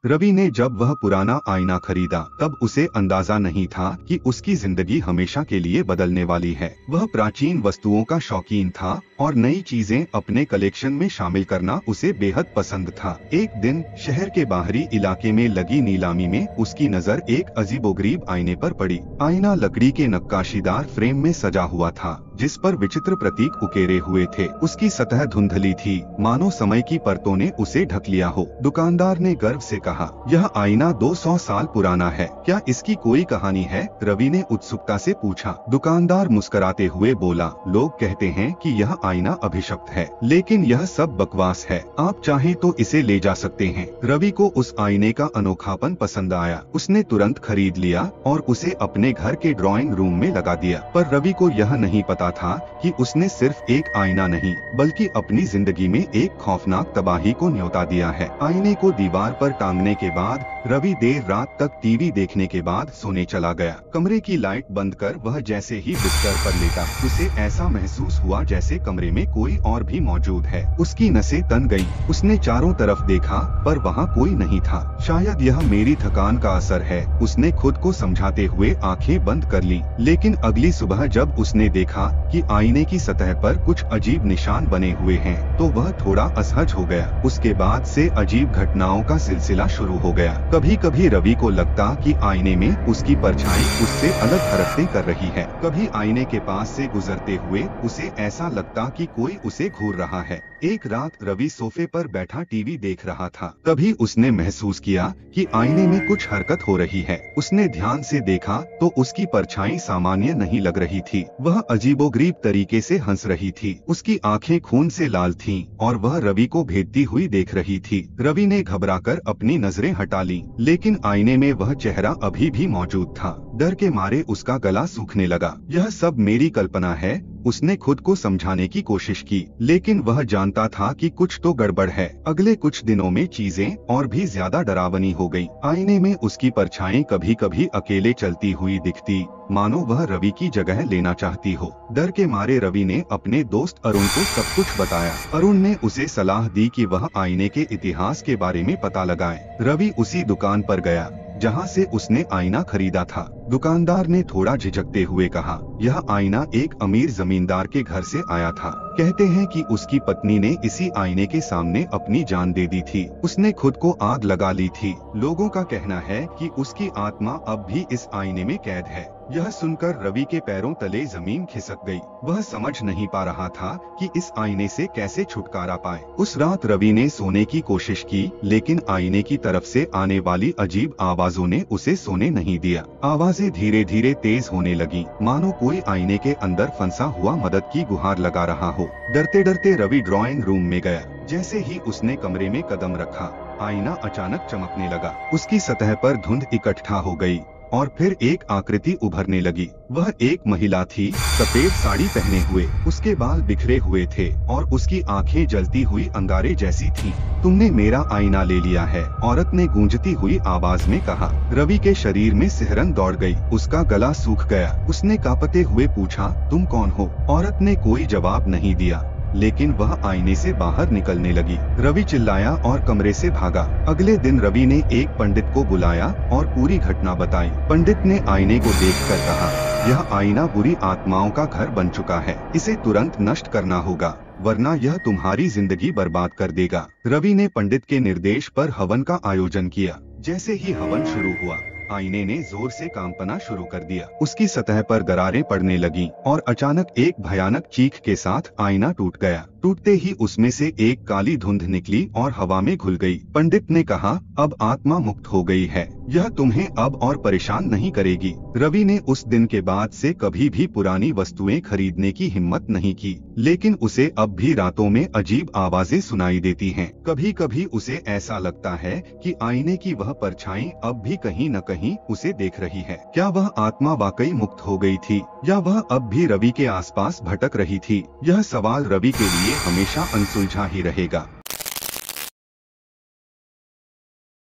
रवि ने जब वह पुराना आईना खरीदा तब उसे अंदाजा नहीं था कि उसकी जिंदगी हमेशा के लिए बदलने वाली है। वह प्राचीन वस्तुओं का शौकीन था और नई चीजें अपने कलेक्शन में शामिल करना उसे बेहद पसंद था। एक दिन शहर के बाहरी इलाके में लगी नीलामी में उसकी नजर एक अजीबोगरीब आईने पर पड़ी। आईना लकड़ी के नक्काशीदार फ्रेम में सजा हुआ था जिस पर विचित्र प्रतीक उकेरे हुए थे। उसकी सतह धुंधली थी, मानो समय की परतों ने उसे ढक लिया हो। दुकानदार ने गर्व से कहा, यह आईना 200 साल पुराना है, क्या इसकी कोई कहानी है? रवि ने उत्सुकता से पूछा। दुकानदार मुस्कुराते हुए बोला, लोग कहते हैं कि यह आईना अभिशप्त है, लेकिन यह सब बकवास है। आप चाहें तो इसे ले जा सकते हैं। रवि को उस आईने का अनोखापन पसंद आया। उसने तुरंत खरीद लिया और उसे अपने घर के ड्राइंग रूम में लगा दिया। पर रवि को यह नहीं पता था कि उसने सिर्फ एक आईना नहीं बल्कि अपनी जिंदगी में एक खौफनाक तबाही को न्योता दिया है। आईने को दीवार पर टांगने के बाद रवि देर रात तक टीवी देखने के बाद सोने चला गया। कमरे की लाइट बंद कर वह जैसे ही बिस्तर पर लेटा, उसे ऐसा महसूस हुआ जैसे कमरे में कोई और भी मौजूद है। उसकी नसें तन गईं। उसने चारों तरफ देखा पर वहाँ कोई नहीं था। शायद यह मेरी थकान का असर है, उसने खुद को समझाते हुए आंखें बंद कर ली। लेकिन अगली सुबह जब उसने देखा कि आईने की सतह पर कुछ अजीब निशान बने हुए हैं तो वह थोड़ा असहज हो गया। उसके बाद से अजीब घटनाओं का सिलसिला शुरू हो गया। कभी कभी रवि को लगता कि आईने में उसकी परछाई उससे अलग हरकतें कर रही है। कभी आईने के पास से गुजरते हुए उसे ऐसा लगता कि कोई उसे घूर रहा है। एक रात रवि सोफे पर बैठा टीवी देख रहा था। तभी उसने महसूस किया कि आईने में कुछ हरकत हो रही है। उसने ध्यान से देखा तो उसकी परछाई सामान्य नहीं लग रही थी। वह अजीबोगरीब तरीके से हंस रही थी। उसकी आंखें खून से लाल थीं और वह रवि को भेदती हुई देख रही थी। रवि ने घबराकर अपनी नजरें हटा ली, लेकिन आईने में वह चेहरा अभी भी मौजूद था। डर के मारे उसका गला सूखने लगा। यह सब मेरी कल्पना है, उसने खुद को समझाने की कोशिश की, लेकिन वह जानता था कि कुछ तो गड़बड़ है। अगले कुछ दिनों में चीजें और भी ज्यादा डरावनी हो गईं। आईने में उसकी परछाई कभी कभी अकेले चलती हुई दिखती, मानो वह रवि की जगह लेना चाहती हो। डर के मारे रवि ने अपने दोस्त अरुण को सब कुछ बताया। अरुण ने उसे सलाह दी कि वह आईने के इतिहास के बारे में पता लगाए। रवि उसी दुकान पर गया जहां से उसने आईना खरीदा था। दुकानदार ने थोड़ा झिझकते हुए कहा, यह आईना एक अमीर जमींदार के घर से आया था। कहते हैं कि उसकी पत्नी ने इसी आईने के सामने अपनी जान दे दी थी। उसने खुद को आग लगा ली थी। लोगों का कहना है कि उसकी आत्मा अब भी इस आईने में कैद है। यह सुनकर रवि के पैरों तले जमीन खिसक गई। वह समझ नहीं पा रहा था कि इस आईने से कैसे छुटकारा पाए। उस रात रवि ने सोने की कोशिश की, लेकिन आईने की तरफ से आने वाली अजीब आवाजों ने उसे सोने नहीं दिया। आवाजें धीरे धीरे तेज होने लगी, मानो कोई आईने के अंदर फंसा हुआ मदद की गुहार लगा रहा हो। डरते डरते रवि ड्राइंग रूम में गया। जैसे ही उसने कमरे में कदम रखा, आईना अचानक चमकने लगा। उसकी सतह पर धुंध इकट्ठा हो गई और फिर एक आकृति उभरने लगी। वह एक महिला थी, सफेद साड़ी पहने हुए। उसके बाल बिखरे हुए थे और उसकी आंखें जलती हुई अंगारे जैसी थीं। तुमने मेरा आईना ले लिया है, औरत ने गूंजती हुई आवाज में कहा। रवि के शरीर में सिहरन दौड़ गई। उसका गला सूख गया। उसने कांपते हुए पूछा, तुम कौन हो? औरत ने कोई जवाब नहीं दिया, लेकिन वह आईने से बाहर निकलने लगी। रवि चिल्लाया और कमरे से भागा। अगले दिन रवि ने एक पंडित को बुलाया और पूरी घटना बताई। पंडित ने आईने को देखकर कहा, यह आईना बुरी आत्माओं का घर बन चुका है। इसे तुरंत नष्ट करना होगा, वरना यह तुम्हारी जिंदगी बर्बाद कर देगा। रवि ने पंडित के निर्देश पर हवन का आयोजन किया। जैसे ही हवन शुरू हुआ, आईने ने जोर से कांपना शुरू कर दिया। उसकी सतह पर दरारें पड़ने लगीं और अचानक एक भयानक चीख के साथ आईना टूट गया। टूटते ही उसमें से एक काली धुंध निकली और हवा में घुल गई। पंडित ने कहा, अब आत्मा मुक्त हो गई है, यह तुम्हें अब और परेशान नहीं करेगी। रवि ने उस दिन के बाद से कभी भी पुरानी वस्तुएं खरीदने की हिम्मत नहीं की, लेकिन उसे अब भी रातों में अजीब आवाजें सुनाई देती हैं। कभी कभी उसे ऐसा लगता है कि आईने की वह परछाई अब भी कहीं न कहीं उसे देख रही है। क्या वह आत्मा वाकई मुक्त हो गई थी, या वह अब भी रवि के आसपास भटक रही थी? यह सवाल रवि के लिए हमेशा अनसुलझा ही रहेगा।